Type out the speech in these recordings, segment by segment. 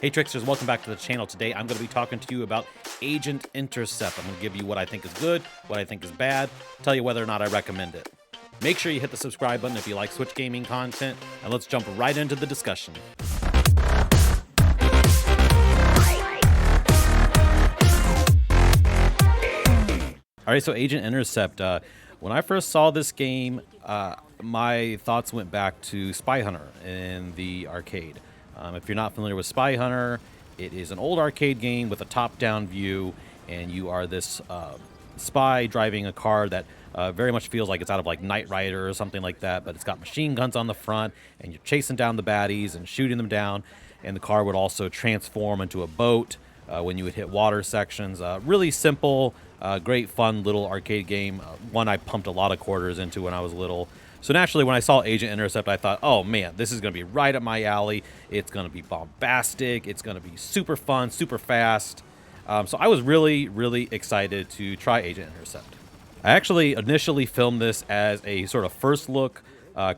Hey Tricksters, welcome back to the channel. Today I'm going to be talking to you about Agent Intercept. I'm going to give you what I think is good, what I think is bad, tell you whether or not I recommend it. Make sure you hit the subscribe button if you like Switch gaming content, and let's jump right into the discussion. Alright, so Agent Intercept, when I first saw this game, my thoughts went back to Spy Hunter in the arcade. If you're not familiar with Spy Hunter, it is an old arcade game with a top-down view, and you are this spy driving a car that very much feels like it's out of like Knight Rider or something like that, but it's got machine guns on the front, and you're chasing down the baddies and shooting them down, and the car would also transform into a boat when you would hit water sections. Really simple, great fun little arcade game, one I pumped a lot of quarters into when I was little. So naturally, when I saw Agent Intercept, I thought, oh man, this is going to be right up my alley. It's going to be bombastic. It's going to be super fun, super fast. So I was really, really excited to try Agent Intercept. I actually initially filmed this as a sort of first look,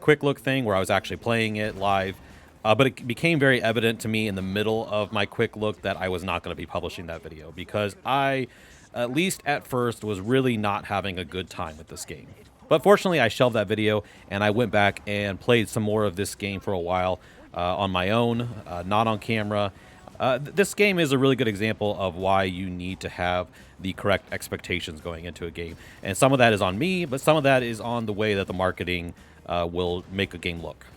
quick look thing where I was actually playing it live. But it became very evident to me in the middle of my quick look that I was not going to be publishing that video because I, at least at first, was really not having a good time with this game. But fortunately, I shelved that video, and I went back and played some more of this game for a while on my own, not on camera. This game is a really good example of why you need to have the correct expectations going into a game. And some of that is on me, but some of that is on the way that the marketing will make a game look.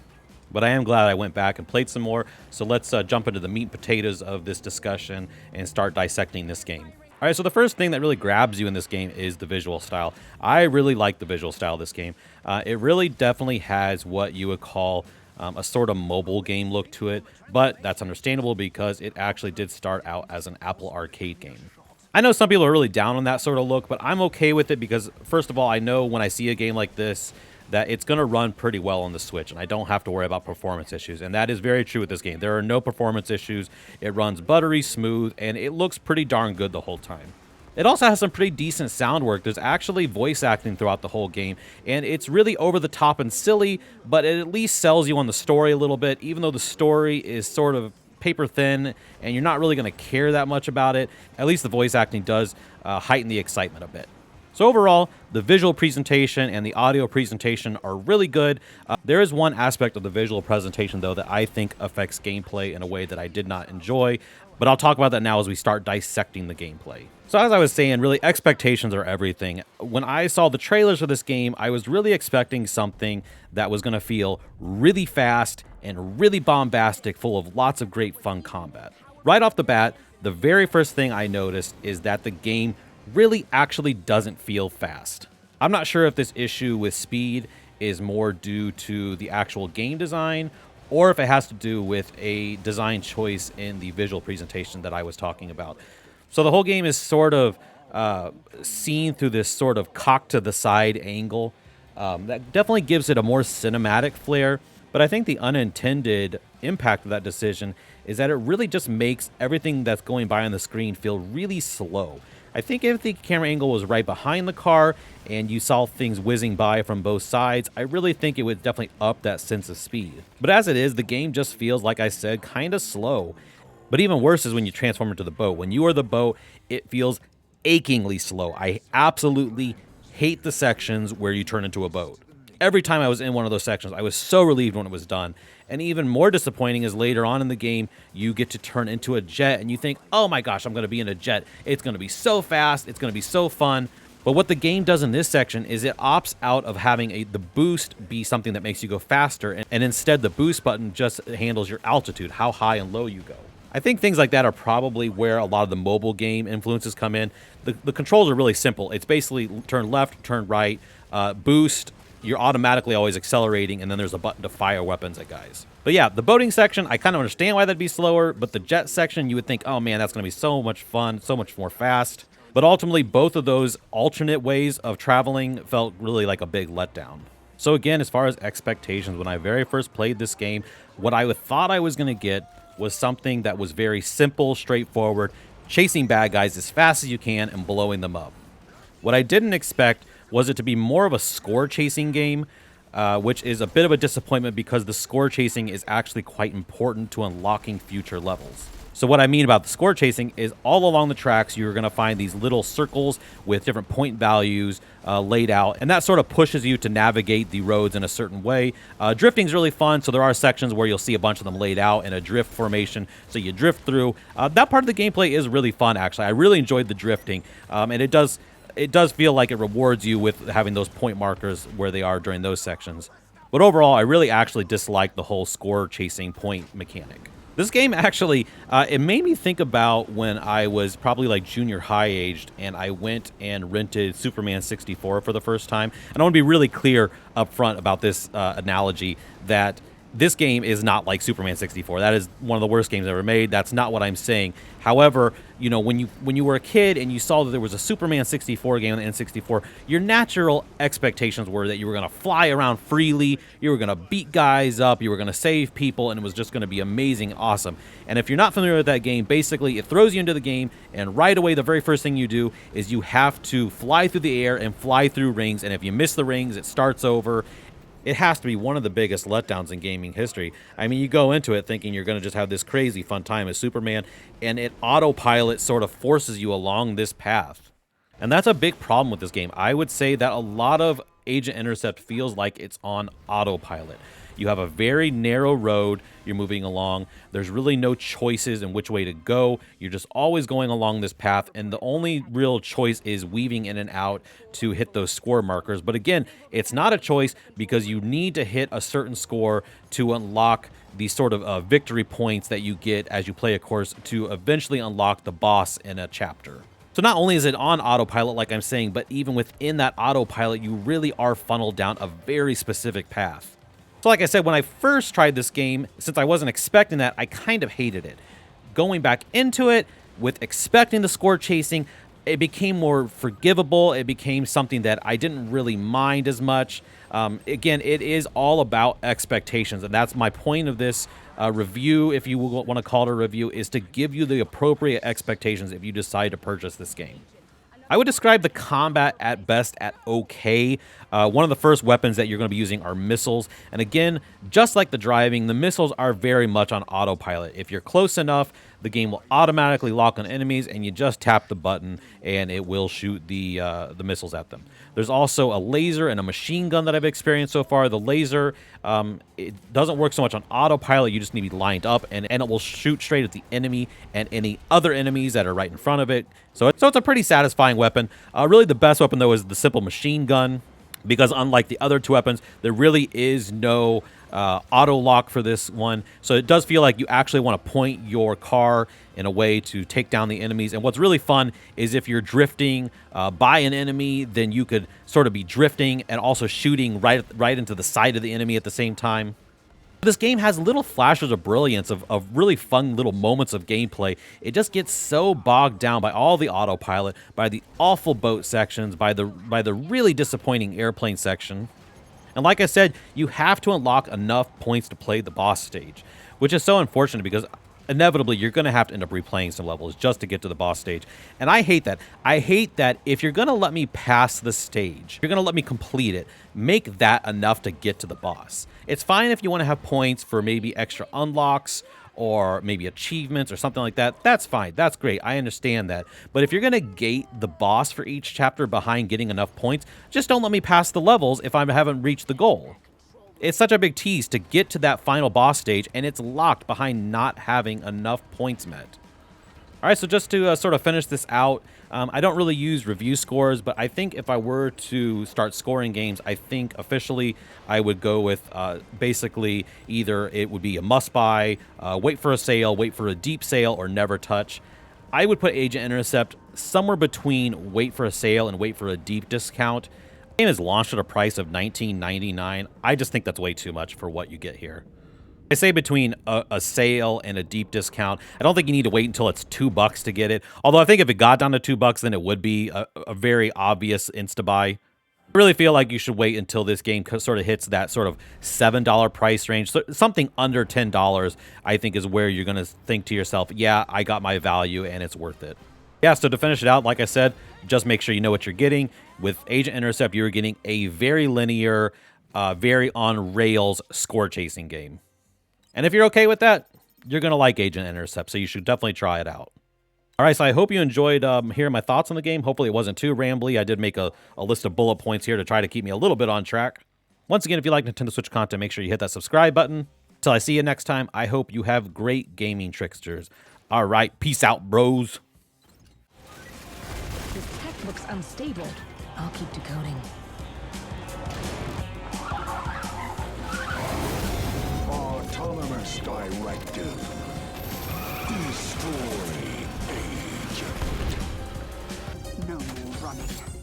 But I am glad I went back and played some more, so let's jump into the meat and potatoes of this discussion and start dissecting this game. All right, so the first thing that really grabs you in this game is the visual style. I really like the visual style of this game. It really definitely has what you would call a sort of mobile game look to it, but that's understandable because it actually did start out as an Apple arcade game. I know some people are really down on that sort of look, but I'm okay with it because, first of all, I know when I see a game like this, that it's going to run pretty well on the Switch, and I don't have to worry about performance issues, and that is very true with this game. There are no performance issues. It runs buttery smooth, and it looks pretty darn good the whole time. It also has some pretty decent sound work. There's actually voice acting throughout the whole game, and it's really over the top and silly, but it at least sells you on the story a little bit, even though the story is sort of paper thin, and you're not really going to care that much about it. At least the voice acting does heighten the excitement a bit. So overall, the visual presentation and the audio presentation are really good. There is one aspect of the visual presentation, though, that I think affects gameplay in a way that I did not enjoy, but I'll talk about that now as we start dissecting the gameplay. So as I was saying, really, expectations are everything. When I saw the trailers for this game, I was really expecting something that was going to feel really fast and really bombastic, full of lots of great fun combat. Right off the bat, the very first thing I noticed is that the game really actually doesn't feel fast. I'm not sure if this issue with speed is more due to the actual game design or if it has to do with a design choice in the visual presentation that I was talking about. So the whole game is sort of seen through this sort of cocked to the side angle. That definitely gives it a more cinematic flair, but I think the unintended impact of that decision is that it really just makes everything that's going by on the screen feel really slow. I think if the camera angle was right behind the car and you saw things whizzing by from both sides, I really think it would definitely up that sense of speed. But as it is, the game just feels, like I said, kind of slow. But even worse is when you transform into the boat. When you are the boat, it feels achingly slow. I absolutely hate the sections where you turn into a boat. Every time I was in one of those sections, I was so relieved when it was done. And even more disappointing is later on in the game, you get to turn into a jet and you think, oh my gosh, I'm going to be in a jet. It's going to be so fast. It's going to be so fun. But what the game does in this section is it opts out of having the boost be something that makes you go faster. And instead, the boost button just handles your altitude, how high and low you go. I think things like that are probably where a lot of the mobile game influences come in. The controls are really simple. It's basically turn left, turn right, boost. You're automatically always accelerating, and then there's a button to fire weapons at guys. But yeah, the boating section, I kind of understand why that'd be slower, but the jet section, you would think, oh man, that's going to be so much fun, so much more fast. But ultimately, both of those alternate ways of traveling felt really like a big letdown. So again, as far as expectations, when I very first played this game, what I thought I was going to get was something that was very simple, straightforward, chasing bad guys as fast as you can and blowing them up. What I didn't expect was it to be more of a score chasing game, which is a bit of a disappointment because the score chasing is actually quite important to unlocking future levels. So what I mean about the score chasing is all along the tracks, you're going to find these little circles with different point values laid out, and that sort of pushes you to navigate the roads in a certain way. Drifting is really fun, so there are sections where you'll see a bunch of them laid out in a drift formation, so you drift through. That part of the gameplay is really fun, actually. I really enjoyed the drifting, and it does feel like it rewards you with having those point markers where they are during those sections. But overall, I really actually dislike the whole score chasing point mechanic. This game actually, it made me think about when I was probably like junior high aged and I went and rented Superman 64 for the first time. And I want to be really clear up front about this analogy that this game is not like Superman 64. That is one of the worst games ever made. That's not what I'm saying. However, you know, when you were a kid and you saw that there was a Superman 64 game on the N64, your natural expectations were that you were going to fly around freely, you were going to beat guys up, you were going to save people, and it was just going to be amazing, awesome. And if you're not familiar with that game, basically it throws you into the game, and right away the very first thing you do is you have to fly through the air and fly through rings, and if you miss the rings, it starts over. It has to be one of the biggest letdowns in gaming history. I mean, you go into it thinking you're going to just have this crazy fun time as Superman, and it autopilot sort of forces you along this path. And that's a big problem with this game. I would say that a lot of Agent Intercept feels like it's on autopilot. You have a very narrow road you're moving along. There's really no choices in which way to go. You're just always going along this path, and the only real choice is weaving in and out to hit those score markers. But again, it's not a choice because you need to hit a certain score to unlock these sort of victory points that you get as you play a course to eventually unlock the boss in a chapter. So not only is it on autopilot, like I'm saying, but even within that autopilot, you really are funneled down a very specific path. So like I said, when I first tried this game, since I wasn't expecting that, I kind of hated it. Going back into it with expecting the score chasing, it became more forgivable. It became something that I didn't really mind as much. Again, it is all about expectations, and that's my point of this review, if you want to call it a review, is to give you the appropriate expectations if you decide to purchase this game. I would describe the combat at best at okay. One of the first weapons that you're going to be using are missiles. And again, just like the driving, the missiles are very much on autopilot. If you're close enough, the game will automatically lock on enemies, and you just tap the button, and it will shoot the missiles at them. There's also a laser and a machine gun that I've experienced so far. The laser, it doesn't work so much on autopilot. You just need to be lined up, and it will shoot straight at the enemy and any other enemies that are right in front of it. So it's a pretty satisfying weapon. Really, the best weapon, though, is the simple machine gun, because unlike the other two weapons, there really is no auto lock for this one. So it does feel like you actually want to point your car in a way to take down the enemies. And what's really fun is if you're drifting by an enemy, then you could sort of be drifting and also shooting right into the side of the enemy at the same time. This game has little flashes of brilliance, of really fun little moments of gameplay. It just gets so bogged down by all the autopilot, by the awful boat sections, by the really disappointing airplane section. And like I said, you have to unlock enough points to play the boss stage, which is so unfortunate because inevitably you're going to have to end up replaying some levels just to get to the boss stage. And I hate that. I hate that if you're going to let me pass the stage, you're going to let me complete it, make that enough to get to the boss. It's fine if you want to have points for maybe extra unlocks or maybe achievements or something like that. That's fine. That's great. I understand that. But if you're going to gate the boss for each chapter behind getting enough points, just don't let me pass the levels if I haven't reached the goal. It's such a big tease to get to that final boss stage, and it's locked behind not having enough points met. All right, so just to sort of finish this out, I don't really use review scores, but I think if I were to start scoring games, I think officially I would go with basically either it would be a must-buy, wait for a sale, wait for a deep sale, or never touch. I would put Agent Intercept somewhere between wait for a sale and wait for a deep discount. The game is launched at a price of $19.99. I just think that's way too much for what you get here. I say between a sale and a deep discount. I don't think you need to wait until it's $2 to get it. Although I think if it got down to $2, then it would be a very obvious insta-buy. I really feel like you should wait until this game sort of hits that sort of $7 price range. So something under $10, I think, is where you're going to think to yourself, yeah, I got my value and it's worth it. Yeah, so to finish it out, like I said, just make sure you know what you're getting. With Agent Intercept, you're getting a very linear, very on-rails score-chasing game. And if you're okay with that, you're going to like Agent Intercept, so you should definitely try it out. All right, so I hope you enjoyed hearing my thoughts on the game. Hopefully it wasn't too rambly. I did make a list of bullet points here to try to keep me a little bit on track. Once again, if you like Nintendo Switch content, make sure you hit that subscribe button. Till I see you next time, I hope you have great gaming tricksters. All right, peace out, bros. This tech looks unstable. I'll keep decoding. Autonomous directive. Destroy agent. No more running.